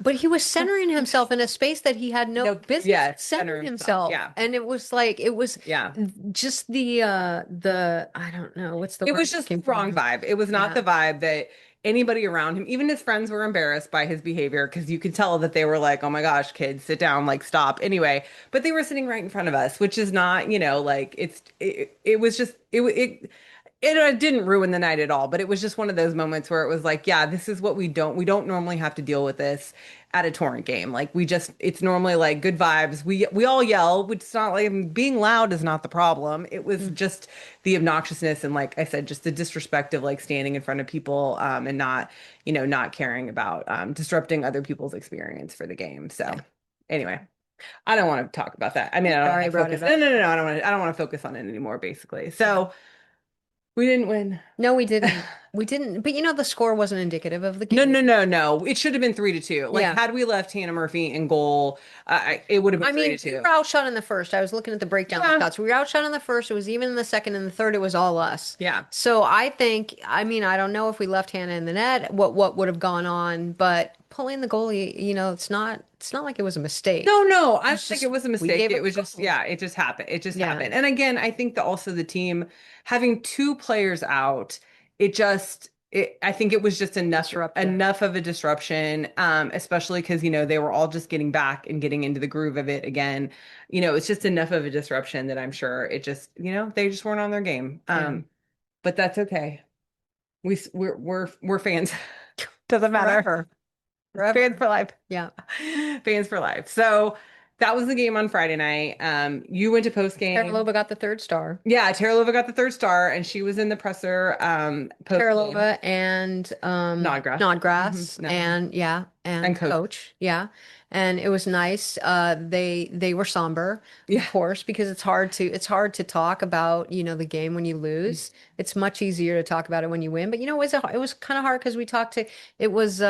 Speaker 2: But he was centering himself in a space that he had no
Speaker 1: no,
Speaker 2: business
Speaker 1: yeah, center
Speaker 2: centering
Speaker 1: himself.
Speaker 2: himself.
Speaker 1: Yeah.
Speaker 2: And it was
Speaker 1: Yeah.
Speaker 2: just the I don't know, what's the
Speaker 1: It
Speaker 2: word
Speaker 1: was
Speaker 2: that
Speaker 1: just
Speaker 2: came
Speaker 1: the
Speaker 2: to
Speaker 1: wrong
Speaker 2: mind?
Speaker 1: vibe. It was not
Speaker 2: Yeah.
Speaker 1: the vibe that anybody around him, even his friends, were embarrassed by his behavior because you could tell that they were like, oh my gosh, kids, sit down, like, stop. Anyway, but they were sitting right in front of us, which is not, like, it was just, it didn't ruin the night at all, but it was just one of those moments where it was like, yeah, this is what we don't normally have to deal with this at a torrent game. Like, it's normally like good vibes. We all yell, which it's not like being loud is not the problem. It was
Speaker 2: Mm.
Speaker 1: just the obnoxiousness and, like I said, just the disrespect of, like, standing in front of people and not caring about disrupting other people's experience for the game. So
Speaker 2: Okay.
Speaker 1: anyway, I don't want to talk about that. I mean, I don't
Speaker 2: Sorry
Speaker 1: want
Speaker 2: I
Speaker 1: to
Speaker 2: brought
Speaker 1: focus.
Speaker 2: it
Speaker 1: No,
Speaker 2: up.
Speaker 1: no, no, no. I don't want to focus on it anymore, basically. So we didn't win.
Speaker 2: No, we didn't. We didn't. But the score wasn't indicative of the
Speaker 1: No,
Speaker 2: game.
Speaker 1: no, no, no. It should have been 3-2. Like,
Speaker 2: Yeah.
Speaker 1: had we left Hannah Murphy in goal, it would have been
Speaker 2: I
Speaker 1: three
Speaker 2: mean,
Speaker 1: to
Speaker 2: we
Speaker 1: two.
Speaker 2: were outshot in the first. I was looking at the breakdown of the
Speaker 1: Yeah,
Speaker 2: shots. We were outshot in the first. It was even in the second and the third. It was all us.
Speaker 1: yeah.
Speaker 2: So I think, I mean, I don't know if we left Hannah in the net, what would have gone on, but pulling the goalie, it's not like it was a mistake.
Speaker 1: No, no, I
Speaker 2: It
Speaker 1: don't
Speaker 2: was
Speaker 1: think it
Speaker 2: just
Speaker 1: was a
Speaker 2: we
Speaker 1: mistake.
Speaker 2: gave
Speaker 1: It
Speaker 2: up a
Speaker 1: was just,
Speaker 2: goal.
Speaker 1: yeah, it just happened. It just
Speaker 2: Yeah,
Speaker 1: happened. And again, I think that also the team having two players out, I think it was just
Speaker 2: disruptive.
Speaker 1: enough of a disruption, especially because, they were all just getting back and getting into the groove of it again. It's just enough of a disruption that I'm sure it just, they just weren't on their game.
Speaker 2: Yeah,
Speaker 1: But that's okay. We're fans. Doesn't matter.
Speaker 2: forever, forever.
Speaker 1: Fans for life.
Speaker 2: Yeah.
Speaker 1: Fans for life. So, That was the game on Friday night. You went to post game.
Speaker 2: Terralova got the third star.
Speaker 1: Yeah, Terralova got the third star, and she was in the presser post game.
Speaker 2: Terralova and
Speaker 1: Snodgrass.
Speaker 2: Snodgrass
Speaker 1: No.
Speaker 2: and yeah,
Speaker 1: And
Speaker 2: and
Speaker 1: coach.
Speaker 2: coach. Yeah. And it was nice. They were somber,
Speaker 1: Yeah.
Speaker 2: of course, because it's hard to talk about, the game when you lose. It's much easier to talk about it when you win. But it was kind of hard because we talked to it was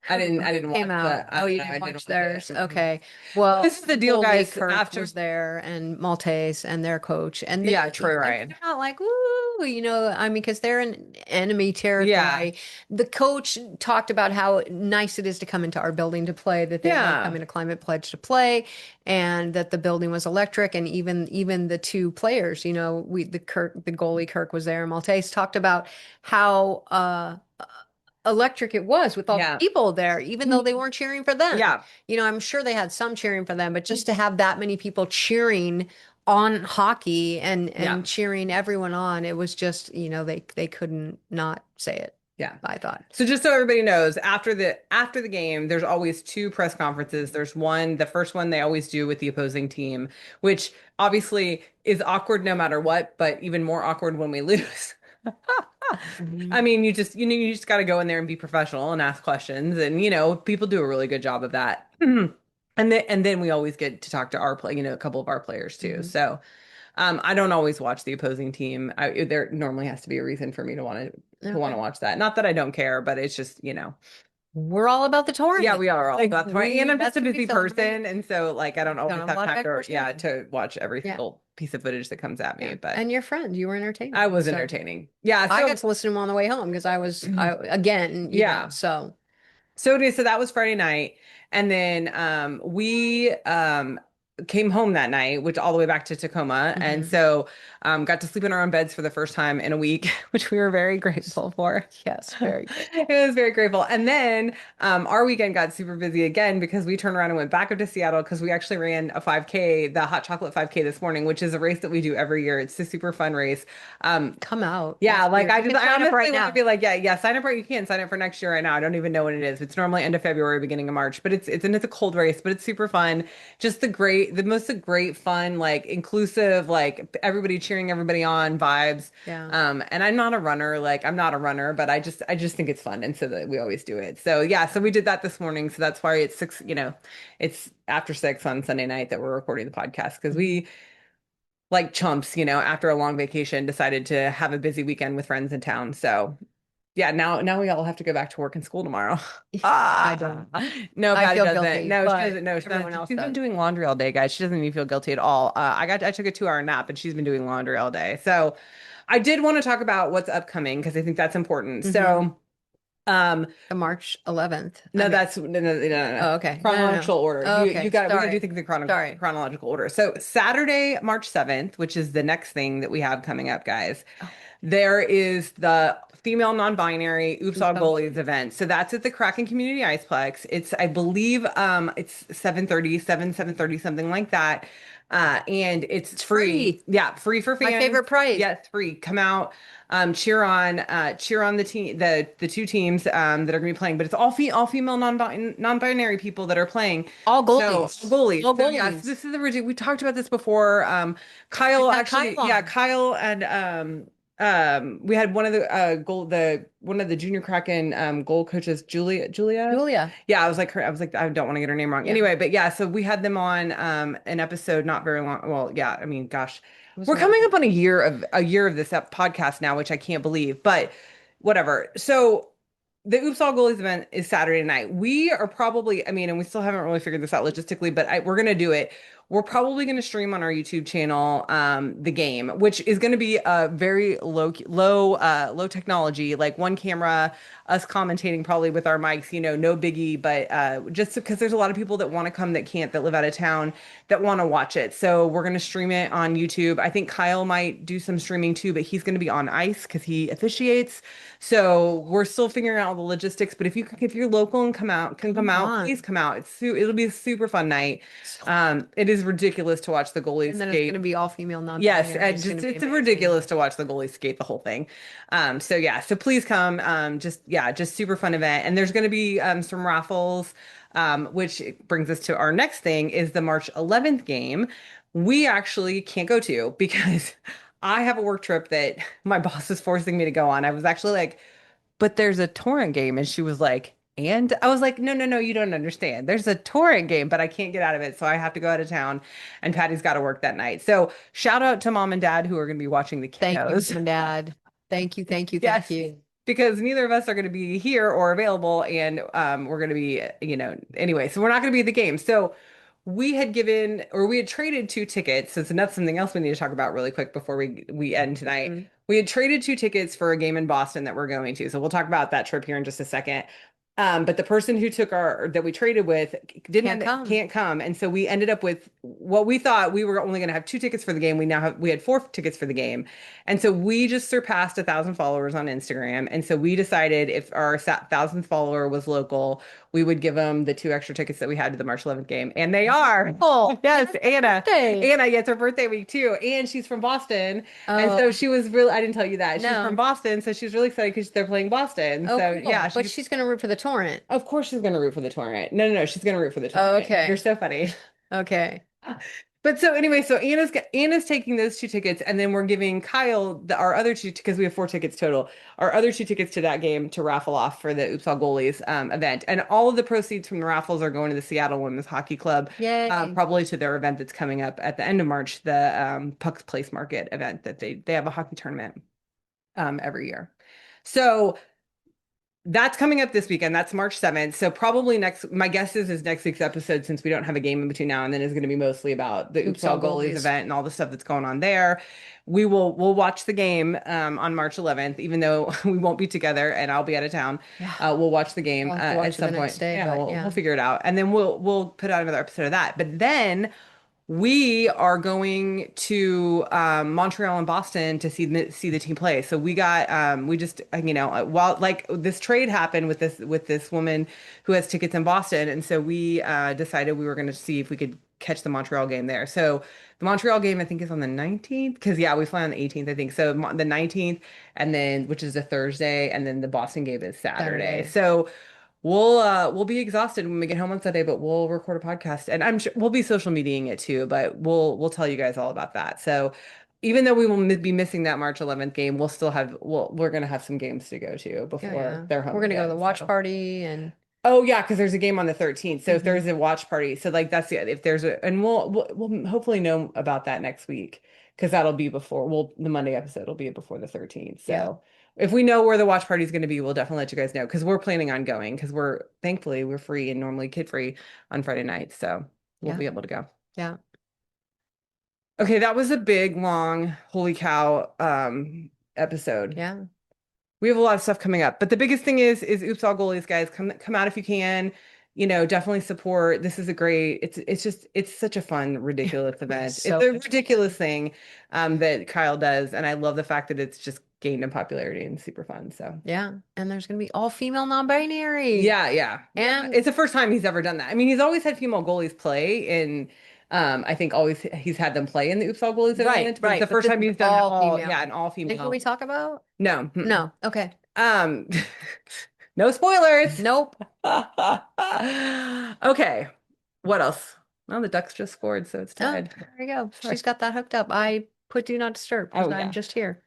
Speaker 1: I
Speaker 2: who
Speaker 1: didn't
Speaker 2: came
Speaker 1: watch
Speaker 2: out.
Speaker 1: the
Speaker 2: Oh, you
Speaker 1: no, I
Speaker 2: didn't
Speaker 1: didn't
Speaker 2: watch
Speaker 1: watch it.
Speaker 2: theirs. Okay. Well,
Speaker 1: This is the deal,
Speaker 2: goalie
Speaker 1: guys.
Speaker 2: Kirk
Speaker 1: After
Speaker 2: was there and Maltese and their coach. And
Speaker 1: yeah, Troy
Speaker 2: they're
Speaker 1: Ryan.
Speaker 2: not like, ooh, I mean, because they're in enemy
Speaker 1: Yeah.
Speaker 2: territory. The coach talked about how nice it is to come into our building to play, that they love
Speaker 1: Yeah.
Speaker 2: coming to Climate Pledge to play, and that the building was electric. And even the two players, the goalie Kirk was there, and Maltese talked about how electric it was with all the
Speaker 1: Yeah.
Speaker 2: people there, even though they weren't cheering for them.
Speaker 1: Yeah.
Speaker 2: I'm sure they had some cheering for them, but just to have that many people cheering on hockey and
Speaker 1: Yeah.
Speaker 2: cheering everyone on, it was just, they couldn't not say it,
Speaker 1: Yeah.
Speaker 2: I thought.
Speaker 1: So just so everybody knows, after the game, there's always two press conferences. There's one, the first one they always do with the opposing team, which obviously is awkward no matter what, but even more awkward when we lose. I
Speaker 2: Mhm.
Speaker 1: mean, you just got to go in there and be professional and ask questions, and people do a really good job of that. And then we always get to talk to a couple of our players too.
Speaker 2: Mhm.
Speaker 1: So I don't always watch the opposing team. There normally has to be a reason for me to want to
Speaker 2: Okay.
Speaker 1: watch that. Not that I don't care, but it's just.
Speaker 2: We're all about the
Speaker 1: Yeah,
Speaker 2: tournament.
Speaker 1: we are all
Speaker 2: Like
Speaker 1: about the right. And I'm just
Speaker 2: that's
Speaker 1: a
Speaker 2: what we
Speaker 1: busy
Speaker 2: celebrate.
Speaker 1: person, and so like I don't
Speaker 2: Don't
Speaker 1: always
Speaker 2: have a
Speaker 1: have
Speaker 2: lot of
Speaker 1: time to
Speaker 2: extra
Speaker 1: yeah
Speaker 2: time.
Speaker 1: to watch every
Speaker 2: Yeah.
Speaker 1: single piece of footage that comes at me.
Speaker 2: Yeah.
Speaker 1: But
Speaker 2: And your friend, you were
Speaker 1: I
Speaker 2: entertaining.
Speaker 1: was
Speaker 2: So
Speaker 1: entertaining. Yeah.
Speaker 2: I got
Speaker 1: So
Speaker 2: to listen to him on the way home because again,
Speaker 1: yeah.
Speaker 2: so.
Speaker 1: So that was Friday night. And then we came home that night, which all the way back to Tacoma. And
Speaker 2: Mhm.
Speaker 1: so got to sleep in our own beds for the first time in a week, which we were very grateful for.
Speaker 2: Yes, very
Speaker 1: It
Speaker 2: grateful.
Speaker 1: was very grateful. And then our weekend got super busy again because we turned around and went back up to Seattle because we actually ran a 5K, the Hot Chocolate 5K this morning, which is a race that we do every year. It's a super fun race. Um,
Speaker 2: Come out
Speaker 1: yeah,
Speaker 2: next
Speaker 1: like
Speaker 2: year.
Speaker 1: I
Speaker 2: You
Speaker 1: just
Speaker 2: can
Speaker 1: I
Speaker 2: sign up
Speaker 1: honestly
Speaker 2: right
Speaker 1: want to
Speaker 2: now.
Speaker 1: be like, yeah, yeah, sign up right. You can sign up for next year right now. I don't even know when it is. It's normally end of February, beginning of March, but it's a cold race, but it's super fun. Just the great fun, like inclusive, like everybody cheering everybody on vibes.
Speaker 2: Yeah.
Speaker 1: And I'm not a runner, but I just think it's fun. And so that we always do it. So yeah, so we did that this morning. So that's why it's 6, it's after 6 on Sunday night that we're recording the podcast because
Speaker 2: Mhm.
Speaker 1: we like chumps, after a long vacation, decided to have a busy weekend with friends in town. So yeah, now we all have to go back to work and school tomorrow.
Speaker 2: I
Speaker 1: Ah,
Speaker 2: don't.
Speaker 1: no,
Speaker 2: I
Speaker 1: Patty
Speaker 2: feel
Speaker 1: doesn't.
Speaker 2: guilty,
Speaker 1: No, she
Speaker 2: but
Speaker 1: doesn't. No,
Speaker 2: everyone else
Speaker 1: she's been
Speaker 2: does.
Speaker 1: doing laundry all day, guys. She doesn't even feel guilty at all. I took a 2-hour nap and she's been doing laundry all day. So I did want to talk about what's upcoming because I think that's important.
Speaker 2: Hmm.
Speaker 1: So, um,
Speaker 2: The March 11th. I
Speaker 1: no,
Speaker 2: mean,
Speaker 1: that's no, no, no, no, no.
Speaker 2: oh, okay. No, no, no.
Speaker 1: Chronological order.
Speaker 2: Oh,
Speaker 1: You
Speaker 2: okay.
Speaker 1: got we got to do
Speaker 2: Sorry.
Speaker 1: things in
Speaker 2: Sorry.
Speaker 1: chronological order. So Saturday, March 7th, which is the next thing that we have coming up, guys.
Speaker 2: Oh,
Speaker 1: There is the female non-binary Oops All
Speaker 2: so
Speaker 1: Goalies event. So that's at the Kraken Community Iceplex. I believe it's 7:30, 7:30, something like that. And it's
Speaker 2: it's
Speaker 1: free.
Speaker 2: free.
Speaker 1: Yeah, free for
Speaker 2: My
Speaker 1: fans.
Speaker 2: favorite prize.
Speaker 1: Yeah, it's free. Come out, cheer on the team, the two teams that are going to be playing. But it's all female non-binary people that are playing.
Speaker 2: All
Speaker 1: So
Speaker 2: goalies.
Speaker 1: goalies.
Speaker 2: All
Speaker 1: So yes,
Speaker 2: goalies.
Speaker 1: this is the ridiculous. We talked about this before.
Speaker 2: I
Speaker 1: Kyle
Speaker 2: had Kyle
Speaker 1: actually, yeah,
Speaker 2: on.
Speaker 1: Kyle and we had one of the junior Kraken goal coaches, Julia.
Speaker 2: Julia.
Speaker 1: Yeah, I was like, I don't want to get her name wrong.
Speaker 2: Yeah.
Speaker 1: Anyway, but yeah, so we had them on an episode not very long. Well, yeah, I mean, gosh,
Speaker 2: It was
Speaker 1: we're
Speaker 2: a while
Speaker 1: coming
Speaker 2: ago.
Speaker 1: up on a year of this podcast now, which I can't believe, but whatever. So the Oops All Goalies event is Saturday night. We are probably, I mean, and we still haven't really figured this out logistically, but we're gonna do it. We're probably going to stream on our YouTube channel the game, which is going to be a very low technology, like one camera, us commentating probably with our mics, no biggie, but just because there's a lot of people that want to come that can't, that live out of town, that want to watch it. So we're going to stream it on YouTube. I think Kyle might do some streaming too, but he's going to be on ice because he officiates. So we're still figuring out all the logistics. But if you're local and can come
Speaker 2: Come
Speaker 1: out, please
Speaker 2: on.
Speaker 1: come out. It'll be a super fun night.
Speaker 2: So
Speaker 1: It is ridiculous to watch the goalies
Speaker 2: And then it's going to
Speaker 1: skate.
Speaker 2: be all female
Speaker 1: Yes,
Speaker 2: non-binary.
Speaker 1: and
Speaker 2: It's going
Speaker 1: just
Speaker 2: to be
Speaker 1: it's
Speaker 2: amazing.
Speaker 1: ridiculous to watch the goalies skate the whole thing. So yeah, so please come. Just yeah, just super fun event. And there's going to be some raffles, which brings us to our next thing is the March 11th game. We actually can't go to because I have a work trip that my boss is forcing me to go on. I was actually like, but there's a torrent game. And she was like, and I was like, no, no, no, you don't understand. There's a torrent game, but I can't get out of it. So I have to go out of town and Patty's got to work that night. So shout out to mom and dad who are going to be watching the
Speaker 2: Thank you,
Speaker 1: kiddos.
Speaker 2: Mom and Dad. Thank you, thank you, thank
Speaker 1: Yes,
Speaker 2: you.
Speaker 1: because neither of us are going to be here or available, and we're going to be, anyway. So we're not going to be at the game. So we had given, or we had traded two tickets. So that's something else we need to talk about really quick before we end tonight.
Speaker 2: Mhm.
Speaker 1: We had traded two tickets for a game in Boston that we're going to. So we'll talk about that trip here in just a second. But the person who took our that we traded with
Speaker 2: Can't come.
Speaker 1: can't come, and so we ended up with what we thought we were only going to have two tickets for the game. We had four tickets for the game, and so we just surpassed 1,000 followers on Instagram. And so we decided if our 1,000th follower was local, we would give them the two extra tickets that we had to the March 11th game, and they are.
Speaker 2: Oh,
Speaker 1: Yes,
Speaker 2: happy
Speaker 1: Anna.
Speaker 2: birthday.
Speaker 1: Anna, yeah, it's her birthday week too, and she's from Boston. And so
Speaker 2: Oh,
Speaker 1: she was really, I didn't tell you that. She's from
Speaker 2: no.
Speaker 1: Boston, so she's really excited because they're playing Boston.
Speaker 2: Oh,
Speaker 1: So yeah,
Speaker 2: cool. But
Speaker 1: she's
Speaker 2: she's going to root for the torrent.
Speaker 1: of course she's gonna root for the torrent. No, no, no, she's gonna root for the
Speaker 2: Oh,
Speaker 1: torrent. You're
Speaker 2: okay.
Speaker 1: so funny.
Speaker 2: Okay.
Speaker 1: But so anyway, so Anna's taking those two tickets, and then we're giving Kyle our other two because we have four tickets total. Our other two tickets to that game to raffle off for the Oops All Goalies event, and all of the proceeds from the raffles are going to the Seattle Women's Hockey Club,
Speaker 2: Yay.
Speaker 1: probably to their event that's coming up at the end of March, the Puck's Place Market event that they have a hockey tournament every year. So that's coming up this weekend. That's March 7th. So probably my guess is next week's episode, since we don't have a game in between now and then, is going to be mostly about the Oops
Speaker 2: Oops,
Speaker 1: All
Speaker 2: all
Speaker 1: Goalies
Speaker 2: goalies.
Speaker 1: event and all the stuff that's going on there. We'll watch the game on March 11th, even though we won't be together and I'll be out of town.
Speaker 2: Yeah.
Speaker 1: We'll watch the game
Speaker 2: I'll have to
Speaker 1: at
Speaker 2: watch it the
Speaker 1: some
Speaker 2: next
Speaker 1: point.
Speaker 2: day,
Speaker 1: Yeah,
Speaker 2: but
Speaker 1: we'll
Speaker 2: yeah.
Speaker 1: figure it out. And then we'll put out another episode of that. But then we are going to Montreal and Boston to see the team play. So we just while like this trade happened with this woman who has tickets in Boston, and so we decided we were going to see if we could catch the Montreal game there. So the Montreal game I think is on the 19th because yeah, we fly on the 18th I think. So the 19th, and then which is a Thursday, and then the Boston game is Saturday.
Speaker 2: Saturday.
Speaker 1: So we'll be exhausted when we get home on Sunday, but we'll record a podcast, and I'm sure we'll be social mediating it too, but we'll tell you guys all about that. So even though we will be missing that March 11th game, we're gonna have some games to go to
Speaker 2: Oh,
Speaker 1: before
Speaker 2: yeah.
Speaker 1: they're home
Speaker 2: We're going to go to the
Speaker 1: again.
Speaker 2: watch
Speaker 1: So
Speaker 2: party and
Speaker 1: oh yeah, because there's a game on the 13th. So if
Speaker 2: Mhm.
Speaker 1: there's a watch party, so like that's the if there's a and we'll hopefully know about that next week because that'll be before the Monday episode will be before the 13th.
Speaker 2: Yeah.
Speaker 1: So if we know where the watch party is going to be, we'll definitely let you guys know because we're planning on going because thankfully we're free and normally kid free on Friday nights. So we'll
Speaker 2: Yeah.
Speaker 1: be able to go.
Speaker 2: Yeah.
Speaker 1: Okay, that was a big, long, holy cow episode.
Speaker 2: Yeah.
Speaker 1: We have a lot of stuff coming up, but the biggest thing is Oops All Goalies, guys. Come out if you can. Definitely support. This is a great. It's such a fun, ridiculous event. It's
Speaker 2: So
Speaker 1: a
Speaker 2: entertaining.
Speaker 1: ridiculous thing that Kyle does, and I love the fact that it's just gained in popularity and super fun. So
Speaker 2: Yeah. And there's going to be all female non-binary.
Speaker 1: yeah, yeah, yeah.
Speaker 2: And
Speaker 1: It's the first time he's ever done that. I mean, he's always had female goalies play in. I think always he's had them play in the Oops All Goalies
Speaker 2: right,
Speaker 1: event, but it's
Speaker 2: right.
Speaker 1: the
Speaker 2: But
Speaker 1: first
Speaker 2: this
Speaker 1: time
Speaker 2: is
Speaker 1: he's done
Speaker 2: all female.
Speaker 1: yeah, an all
Speaker 2: And can we
Speaker 1: female.
Speaker 2: talk about?
Speaker 1: No. Mm-mm.
Speaker 2: No. Okay.
Speaker 1: Um, no spoilers.
Speaker 2: Nope.
Speaker 1: Okay. What else? Well, the Ducks just scored, so it's
Speaker 2: Oh,
Speaker 1: tied.
Speaker 2: there you go.
Speaker 1: Sorry.
Speaker 2: She's got that hooked up. I put do not disturb because
Speaker 1: Oh
Speaker 2: I'm
Speaker 1: yeah.
Speaker 2: just here.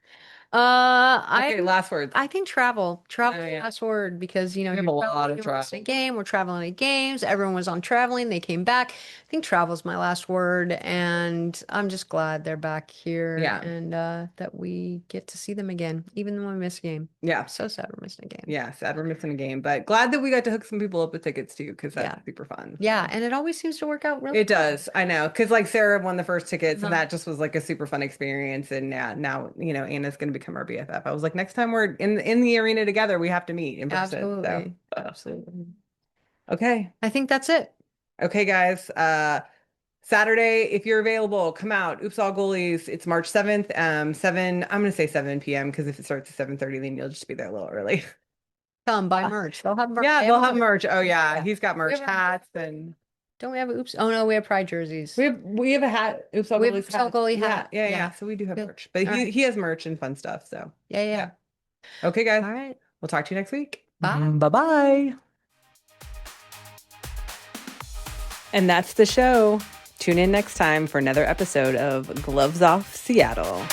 Speaker 1: Okay, last words.
Speaker 2: I think travel. Travel
Speaker 1: Oh
Speaker 2: is the
Speaker 1: yeah.
Speaker 2: last word because
Speaker 1: We have
Speaker 2: you're
Speaker 1: a lot
Speaker 2: traveling,
Speaker 1: of
Speaker 2: you want to see a
Speaker 1: travel.
Speaker 2: game, we're traveling to games, everyone was on traveling, they came back. I think travel is my last word, and I'm just glad they're back here
Speaker 1: Yeah.
Speaker 2: and that we get to see them again, even when we miss a game.
Speaker 1: Yeah.
Speaker 2: So sad we're missing a game.
Speaker 1: Yeah. Sad we're missing a game, but glad that we got to hook some people up with tickets too, because
Speaker 2: Yeah.
Speaker 1: that's super fun.
Speaker 2: Yeah,
Speaker 1: So.
Speaker 2: and it always seems to work out really
Speaker 1: It
Speaker 2: well.
Speaker 1: does. I know. Because like Sarah won the first tickets and
Speaker 2: Uh-huh.
Speaker 1: that just was like a super fun experience. And yeah, now, Anna's going to become our BFF. I was like, next time we're in the arena together, we have to meet in person. So,
Speaker 2: Absolutely. Absolutely.
Speaker 1: okay.
Speaker 2: I think that's it.
Speaker 1: Okay, guys. Saturday, if you're available, come out. Oops All Goalies. It's March 7th. 7, I'm gonna say 7 p.m. because if it starts at 7:30, then you'll just be there a little early.
Speaker 2: Come buy merch. They'll have merch.
Speaker 1: Yeah,
Speaker 2: They
Speaker 1: they'll
Speaker 2: have
Speaker 1: have
Speaker 2: merch.
Speaker 1: merch. Oh yeah,
Speaker 2: Yeah.
Speaker 1: he's got
Speaker 2: We
Speaker 1: merch
Speaker 2: have a
Speaker 1: hats and
Speaker 2: Don't we have oops? Oh no, we have Pride jerseys.
Speaker 1: We have a hat. Oops, All
Speaker 2: We have
Speaker 1: Goalies
Speaker 2: All
Speaker 1: hat.
Speaker 2: Goalie
Speaker 1: Yeah,
Speaker 2: hat.
Speaker 1: yeah,
Speaker 2: Yeah.
Speaker 1: yeah. So we do have
Speaker 2: Good.
Speaker 1: merch, but
Speaker 2: All right.
Speaker 1: he has merch and fun stuff. So
Speaker 2: Yeah,
Speaker 1: yeah.
Speaker 2: yeah.
Speaker 1: Okay, guys.
Speaker 2: All right.
Speaker 1: We'll talk to you next week.
Speaker 2: Bye.
Speaker 1: Bye-bye. And that's the show. Tune in next time for another episode of Gloves Off Seattle.